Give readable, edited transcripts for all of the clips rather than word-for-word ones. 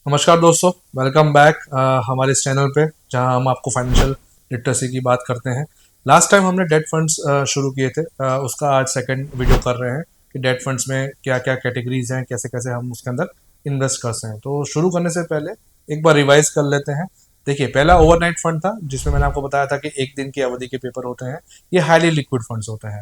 नमस्कार दोस्तों, welcome back हमारे इस चैनल पे जहां हम आपको फाइनेंशियल लिटरेसी की बात करते हैं। लास्ट टाइम हमने डेट फंड्स शुरू किए थे, उसका आज सेकंड वीडियो कर रहे हैं कि डेट फंड्स में क्या क्या कैटेगरीज हैं, कैसे कैसे हम उसके अंदर इन्वेस्ट कर सकते हैं। तो शुरू करने से पहले एक बार रिवाइज कर लेते हैं। देखिए, पहला ओवरनाइट फंड था जिसमें मैंने आपको बताया था कि एक दिन की अवधि के पेपर होते हैं। ये हाईली लिक्विड फंड्स होते हैं,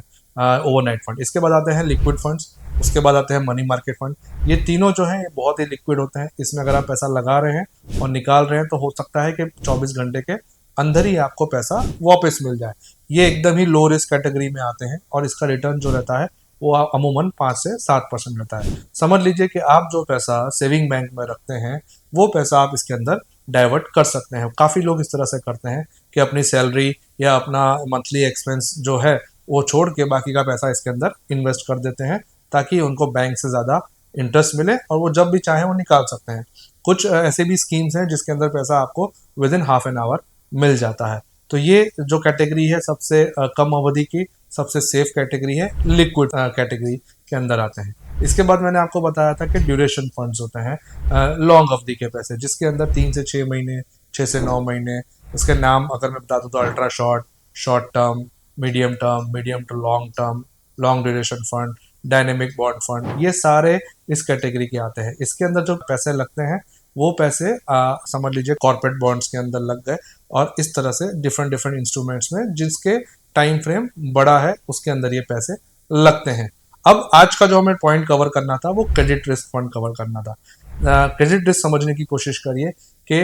ओवरनाइट फंड। इसके बाद आते हैं लिक्विड फंड्स, उसके बाद आते हैं मनी मार्केट फंड। ये तीनों जो हैं ये बहुत ही लिक्विड होते हैं। इसमें अगर आप पैसा लगा रहे हैं और निकाल रहे हैं तो हो सकता है कि 24 घंटे के अंदर ही आपको पैसा वापस मिल जाए। ये एकदम ही लो रिस्क कैटेगरी में आते हैं और इसका रिटर्न जो रहता है वो अमूमन 5 से 7% रहता है। समझ लीजिए कि आप जो पैसा सेविंग बैंक में रखते हैं वो पैसा आप इसके अंदर डाइवर्ट कर सकते हैं। काफ़ी लोग इस तरह से करते हैं कि अपनी सैलरी या अपना मंथली एक्सपेंस जो है वो छोड़ के बाकी का पैसा इसके अंदर इन्वेस्ट कर देते हैं ताकि उनको बैंक से ज़्यादा इंटरेस्ट मिले और वो जब भी चाहें वो निकाल सकते हैं। कुछ ऐसे भी स्कीम्स हैं जिसके अंदर पैसा आपको within half an hour मिल जाता है। तो ये जो कैटेगरी है सबसे कम अवधि की सबसे सेफ कैटेगरी है, लिक्विड कैटेगरी के अंदर आते हैं। इसके बाद मैंने आपको बताया था कि ड्यूरेशन फंड्स होते हैं, लॉन्ग अवधि के पैसे जिसके अंदर 3 से 6 महीने, 6 से 9 महीने। उसके नाम अगर मैं बता दूं तो ultra short, short term, medium to long term, long duration fund, dynamic bond fund, ये सारे इस कैटेगरी के आते हैं। इसके अंदर जो पैसे लगते हैं वो पैसे समझ लीजिए कॉर्पोरेट बॉन्ड्स के अंदर लग गए और इस तरह से डिफरेंट डिफरेंट इंस्ट्रूमेंट्स में जिसके टाइम फ्रेम बड़ा है उसके अंदर ये पैसे लगते हैं। अब आज का जो हमें पॉइंट कवर करना था वो क्रेडिट रिस्क फंड कवर करना था। क्रेडिट रिस्क समझने की कोशिश करिए कि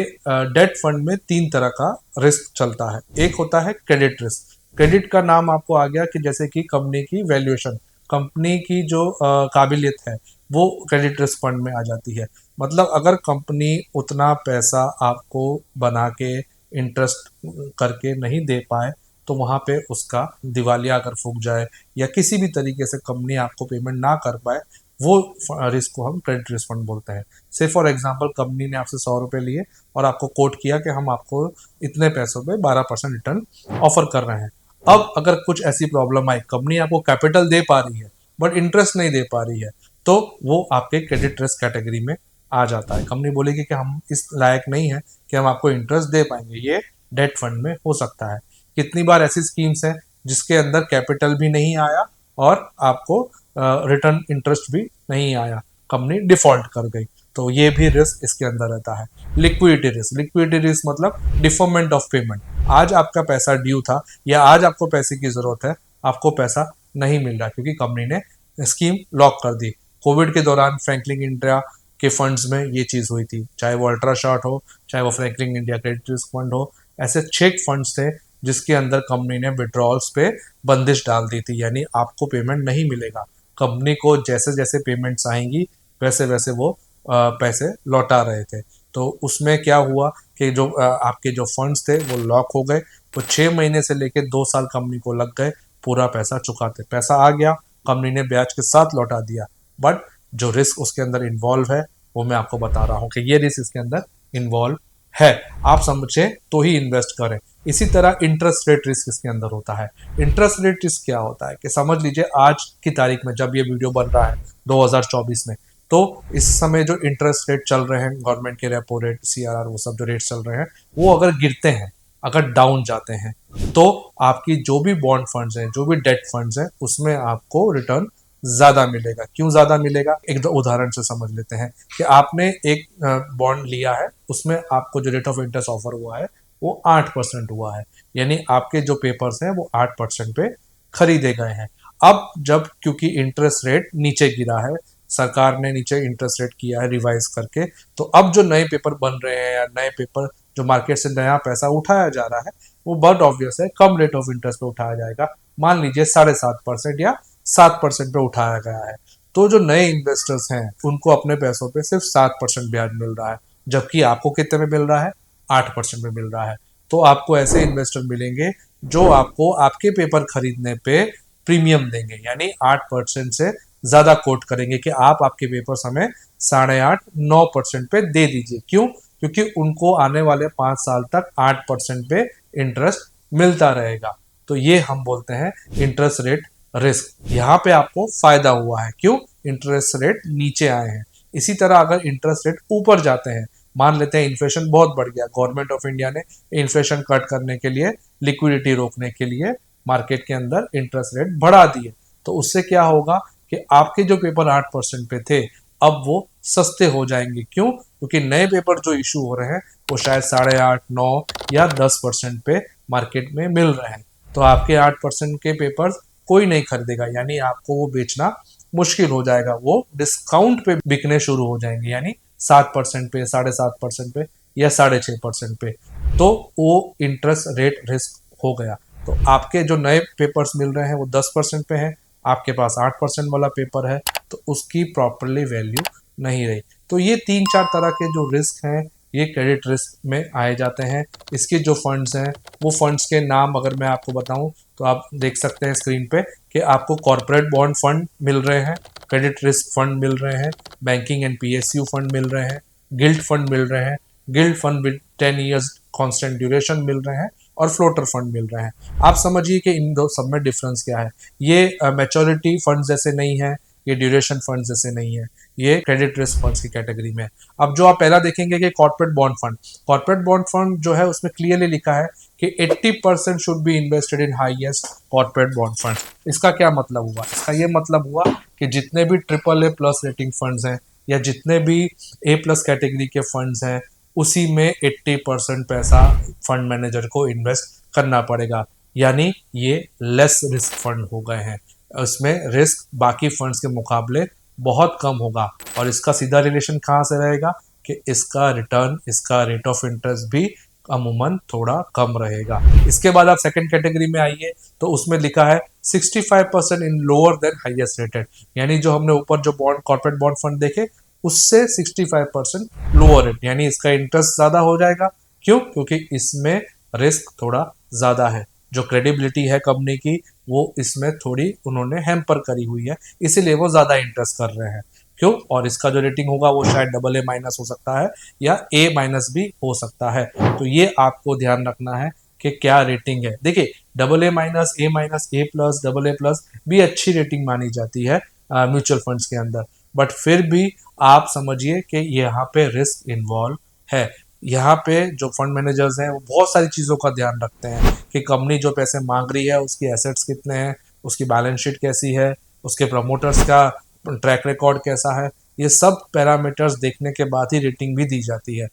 डेट फंड में 3 तरह का रिस्क चलता है। एक होता है क्रेडिट रिस्क। क्रेडिट का नाम आपको आ गया कि जैसे कि कंपनी की वैल्यूएशन, कंपनी की जो काबिलियत है वो क्रेडिट रिस्क फंड में आ जाती है। मतलब अगर कंपनी उतना पैसा आपको बना के इंटरेस्ट करके नहीं दे पाए तो वहाँ पे उसका दिवालिया अगर फूक जाए या किसी भी तरीके से कंपनी आपको पेमेंट ना कर पाए, वो रिस्क को हम क्रेडिट रिस्क फंड बोलते हैं। से फॉर एग्जांपल कंपनी ने आपसे 100 रुपये लिए और आपको कोट किया कि हम आपको इतने पैसों पे 12% रिटर्न ऑफर कर रहे हैं। अब अगर कुछ ऐसी प्रॉब्लम आई, कंपनी आपको कैपिटल दे पा रही है बट इंटरेस्ट नहीं दे पा रही है, तो वो आपके क्रेडिट रिस्क कैटेगरी में आ जाता है। कंपनी बोलेगी कि हम इस लायक नहीं है कि हम आपको इंटरेस्ट दे पाएंगे। ये डेट फंड में हो सकता है। कितनी बार ऐसी स्कीम्स हैं जिसके अंदर कैपिटल भी नहीं आया और आपको रिटर्न इंटरेस्ट भी नहीं आया, कंपनी डिफॉल्ट कर गई। तो ये भी रिस्क इसके अंदर रहता है। लिक्विडिटी रिस्क, लिक्विडिटी रिस्क मतलब डिफरमेंट ऑफ पेमेंट। आज आपका पैसा ड्यू था या आज आपको पैसे की जरूरत है, आपको पैसा नहीं मिल रहा क्योंकि कंपनी ने स्कीम लॉक कर दी। कोविड के दौरान फ्रैंकलिन इंडिया के फंड्स में ये चीज़ हुई थी, चाहे वो अल्ट्रा शॉर्ट हो, चाहे वो Franklin India credit risk fund हो। ऐसे 6 फंड्स थे जिसके अंदर कंपनी ने विड्रॉल्स पे बंदिश डाल दी थी, यानी आपको पेमेंट नहीं मिलेगा। कंपनी को जैसे जैसे पेमेंट्स आएंगी वैसे वैसे वो पैसे लौटा रहे थे। तो उसमें क्या हुआ कि जो आपके जो फंड्स थे वो लॉक हो गए। तो 6 महीने से लेकर 2 साल कंपनी को लग गए पूरा पैसा चुकाते। पैसा आ गया, कंपनी ने ब्याज के साथ लौटा दिया, बट जो रिस्क उसके अंदर इन्वॉल्व है वो मैं आपको बता रहा हूँ कि ये रिस्क इसके अंदर इन्वॉल्व है। आप समझे तो ही इन्वेस्ट करें। इसी तरह इंटरेस्ट रेट रिस्क इसके अंदर होता है। इंटरेस्ट रेट रिस्क क्या होता है कि समझ लीजिए आज की तारीख में जब ये वीडियो बन रहा है 2024 में, तो इस समय जो इंटरेस्ट रेट चल रहे हैं गवर्नमेंट के रेपो रेट, सीआरआर, वो सब जो रेट चल रहे हैं वो अगर गिरते हैं, अगर डाउन जाते हैं, तो आपकी जो भी बॉन्ड फंड्स हैं, जो भी डेट फंड्स हैं, उसमें आपको रिटर्न ज्यादा मिलेगा। क्यों ज्यादा मिलेगा, एक दो उदाहरण से समझ लेते हैं कि आपने एक बॉन्ड लिया है, उसमें आपको जो रेट ऑफ इंटरेस्ट ऑफर हुआ है वो 8% हुआ है, यानी आपके जो पेपर्स हैं वो 8% पे खरीदे गए हैं। अब जब क्योंकि इंटरेस्ट रेट नीचे गिरा है, सरकार ने नीचे इंटरेस्ट रेट किया है रिवाइज करके, तो अब जो नए पेपर बन रहे हैं या नए पेपर जो मार्केट से नया पैसा उठाया जा रहा है वो बहुत ऑब्वियस है कम रेट ऑफ इंटरेस्ट पे उठाया जाएगा। मान लीजिए 7.5% या 7% पे उठाया गया है। तो जो नए इन्वेस्टर्स हैं उनको अपने पैसों पे सिर्फ 7% ब्याज मिल रहा है, जबकि आपको कितने में मिल रहा है, 8% में मिल रहा है। तो आपको ऐसे इन्वेस्टर मिलेंगे जो आपको आपके पेपर खरीदने पे प्रीमियम देंगे, यानी 8% से ज्यादा कोट करेंगे कि आप आपके पेपर्स हमें 8.5-9% पे दे दीजिए। क्यों, क्योंकि उनको आने वाले 5 साल तक 8% पे इंटरेस्ट मिलता रहेगा। तो ये हम बोलते हैं इंटरेस्ट रेट रिस्क। यहाँ पे आपको फायदा हुआ है, क्यों, इंटरेस्ट रेट नीचे आए हैं। इसी तरह अगर इंटरेस्ट रेट ऊपर जाते हैं, मान लेते हैं इन्फ्लेशन बहुत बढ़ गया, गवर्नमेंट ऑफ इंडिया ने इन्फ्लेशन कट करने के लिए, लिक्विडिटी रोकने के लिए मार्केट के अंदर इंटरेस्ट रेट बढ़ा दिए, तो उससे क्या होगा कि आपके जो पेपर 8% पे थे अब वो सस्ते हो जाएंगे। क्यों? क्योंकि नए पेपर जो इशू हो रहे हैं वो शायद 8.5, 9 या 10% पे मार्केट में मिल रहे हैं, तो आपके 8% के पेपर्स कोई नहीं खरीदेगा, यानी आपको वो बेचना मुश्किल हो जाएगा, वो डिस्काउंट पे बिकने शुरू हो जाएंगे, यानी 7% पे, 7.5% पे या 6.5% पे, तो वो इंटरेस्ट रेट रिस्क हो गया। तो आपके जो नए पेपर्स मिल रहे हैं वो 10% पे हैं, आपके पास 8% वाला पेपर है, तो उसकी प्रॉपरली वैल्यू नहीं रही। तो ये 3-4 तरह के जो रिस्क हैं ये क्रेडिट रिस्क में आए जाते हैं। इसके जो फंड्स हैं वो फंड्स के नाम अगर मैं आपको बताऊं तो आप देख सकते हैं स्क्रीन पे कि आपको कॉर्पोरेट बॉन्ड फंड मिल रहे हैं, क्रेडिट रिस्क फंड मिल रहे हैं, बैंकिंग एंड पीएसयू फंड मिल रहे हैं, गिल्ड फंड मिल रहे हैं, gilt fund with 10 years constant duration मिल रहे हैं, और फ्लोटर फंड मिल रहे हैं। आप समझिए कि इन दो सब में डिफरेंस क्या है। ये मैच्योरिटी फंड जैसे नहीं है, ये ड्यूरेशन फंड जैसे नहीं है, ये क्रेडिट रिस्क फंड्स की कैटेगरी में। अब जो आप पहला देखेंगे कि corporate bond fund, corporate bond fund जो है उसमें क्लियरली लिखा है कि 80% should be invested in highest corporate bond fund. इसका क्या मतलब हुआ? इसका ये मतलब हुआ कि जितने भी AAA+ रेटिंग फंड्स हैं या जितने भी A+ कैटेगरी के फंड्स हैं उसी में 80% पैसा फंड मैनेजर को इन्वेस्ट करना पड़ेगा, यानी ये लेस रिस्क फंड हो गए हैं। उसमें रिस्क बाकी फंड्स के मुकाबले बहुत कम होगा, और इसका सीधा रिलेशन कहाँ से रहेगा कि इसका रिटर्न, इसका रेट ऑफ इंटरेस्ट भी अमूमन थोड़ा कम रहेगा। इसके बाद आप सेकंड कैटेगरी में आइए तो उसमें लिखा है 65% इन लोअर देन हाईएस्ट रेटेड, यानी जो हमने ऊपर जो बॉन्ड कॉर्पोरेट बॉन्ड फंड देखे उससे 65% लोअर रेट, यानी इसका इंटरेस्ट ज्यादा हो जाएगा। क्यों? क्योंकि इसमें रिस्क थोड़ा ज्यादा है, जो क्रेडिबिलिटी है कंपनी की वो इसमें थोड़ी उन्होंने हैम्पर करी हुई है, इसीलिए वो ज्यादा इंटरेस्ट कर रहे हैं। क्यों? और इसका जो रेटिंग होगा वो शायद AA- हो सकता है या A- भी हो सकता है। तो ये आपको ध्यान रखना है कि क्या रेटिंग है। देखिए AA-, A-, AA+, भी अच्छी रेटिंग मानी जाती है म्यूचुअल फंड्स के अंदर, बट फिर भी आप समझिए कि यहाँ पे रिस्क इन्वॉल्व है। यहाँ पे जो फंड मैनेजर्स हैं वो बहुत सारी चीज़ों का ध्यान रखते हैं कि कंपनी जो पैसे मांग रही है उसकी एसेट्स कितने हैं, उसकी बैलेंस शीट कैसी है, उसके प्रमोटर्स का ट्रैक रिकॉर्ड कैसा है, ये सब पैरामीटर्स देखने के बाद ही रेटिंग भी दी जाती है।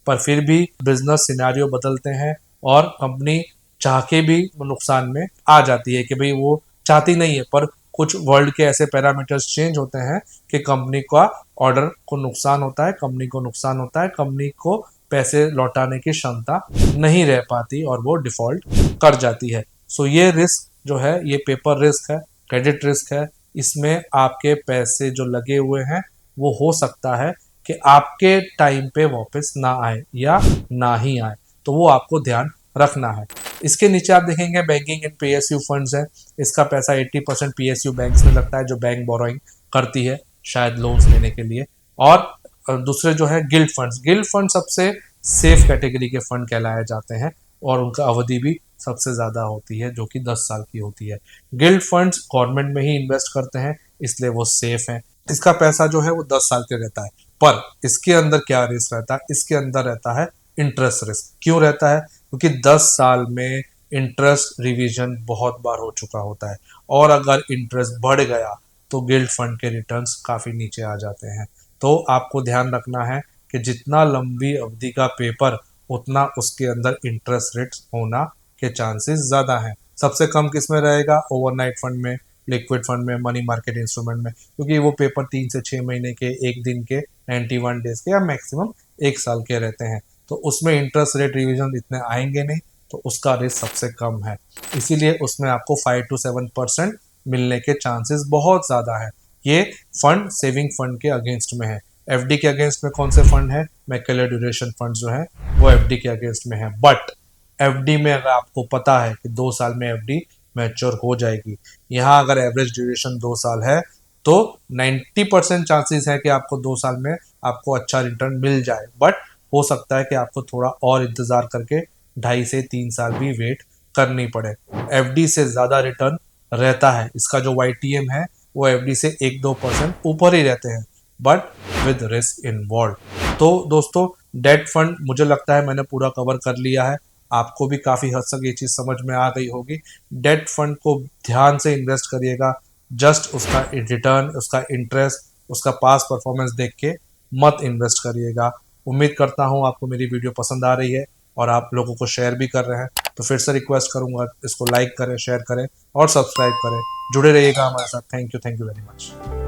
पर फिर भी बिजनेस सिनेरियो बदलते हैं और कंपनी चाह के भी नुकसान में आ जाती है कि भाई वो चाहती नहीं है, पर कुछ वर्ल्ड के ऐसे पैरामीटर्स चेंज होते हैं कि कंपनी का ऑर्डर को नुकसान होता है, कंपनी को नुकसान होता है, कंपनी को पैसे लौटाने की क्षमता नहीं रह पाती और वो डिफॉल्ट कर जाती है। सो ये रिस्क जो है ये पेपर रिस्क है, क्रेडिट रिस्क है। इसमें आपके पैसे जो लगे हुए हैं वो हो सकता है कि आपके टाइम पे वापस ना आए या ना ही आए, तो वो आपको ध्यान रखना है। इसके नीचे आप देखेंगे बैंकिंग एंड पीएसयू फंड्स है। इसका पैसा 80% पीएसयू बैंक्स में लगता है, जो बैंक बोरोइंग करती है शायद लोन्स लेने के लिए। और दूसरे जो है गिल्ड फंड्स, गिल्ड फंड सबसे सेफ कैटेगरी के फंड कहलाए जाते हैं और उनका अवधि भी सबसे ज़्यादा होती है जो कि 10 साल की होती है। गिल्ड फंड्स गवर्नमेंट में ही इन्वेस्ट करते हैं इसलिए वो सेफ हैं। इसका पैसा जो है वो 10 साल के रहता है, पर इसके अंदर क्या रिस्क रहता है? इसके अंदर रहता है इंटरेस्ट रिस्क। क्यों रहता है? क्योंकि 10 साल में इंटरेस्ट रिवीजन बहुत बार हो चुका होता है, और अगर इंटरेस्ट बढ़ गया तो गिल्ड फंड के रिटर्न्स काफ़ी नीचे आ जाते हैं। तो आपको ध्यान रखना है कि जितना लंबी अवधि का पेपर उतना उसके अंदर इंटरेस्ट रेट्स होना के चांसेस ज़्यादा हैं। सबसे कम किस में रहेगा? ओवरनाइट फंड में, लिक्विड फंड में, मनी मार्केट इंस्ट्रूमेंट में, क्योंकि वो पेपर 3 से 6 महीने के, एक दिन के, 91 डेज के या मैक्सिमम 1 साल के रहते हैं, तो उसमें इंटरेस्ट रेट रिविजन इतने आएंगे नहीं, तो उसका रिस्क सबसे कम है। इसीलिए उसमें आपको 5 to 7% मिलने के चांसेस बहुत ज़्यादा है। ये फंड सेविंग फंड के अगेंस्ट में है। एफडी के अगेंस्ट में कौन से फंड है? मैक्यूलर ड्यूरेशन फंड जो है वो एफडी के अगेंस्ट में है। बट एफडी में अगर आपको पता है कि 2 साल में एफडी मैच्योर हो जाएगी, यहाँ अगर एवरेज ड्यूरेशन 2 साल है तो 90% चांसेस है कि आपको 2 साल में आपको अच्छा रिटर्न मिल जाए, बट हो सकता है कि आपको थोड़ा और इंतजार करके 2.5 से 3 साल भी वेट करनी पड़े। एफडी से ज़्यादा रिटर्न रहता है। इसका जो YTM है वो एफडी से 1-2% ऊपर ही रहते हैं, बट विद रिस्क इन्वॉल्व। तो दोस्तों डेट फंड मुझे लगता है मैंने पूरा कवर कर लिया है, आपको भी काफ़ी हद तक ये चीज़ समझ में आ गई होगी। डेट फंड को ध्यान से इन्वेस्ट करिएगा, जस्ट उसका रिटर्न, उसका इंटरेस्ट, उसका पास परफॉर्मेंस देख के मत इन्वेस्ट करिएगा। उम्मीद करता हूँ आपको मेरी वीडियो पसंद आ रही है और आप लोगों को शेयर भी कर रहे हैं, तो फिर से रिक्वेस्ट करूँगा इसको लाइक करें, शेयर करें और सब्सक्राइब करें। जुड़े रहिएगा हमारे साथ। Thank you very much.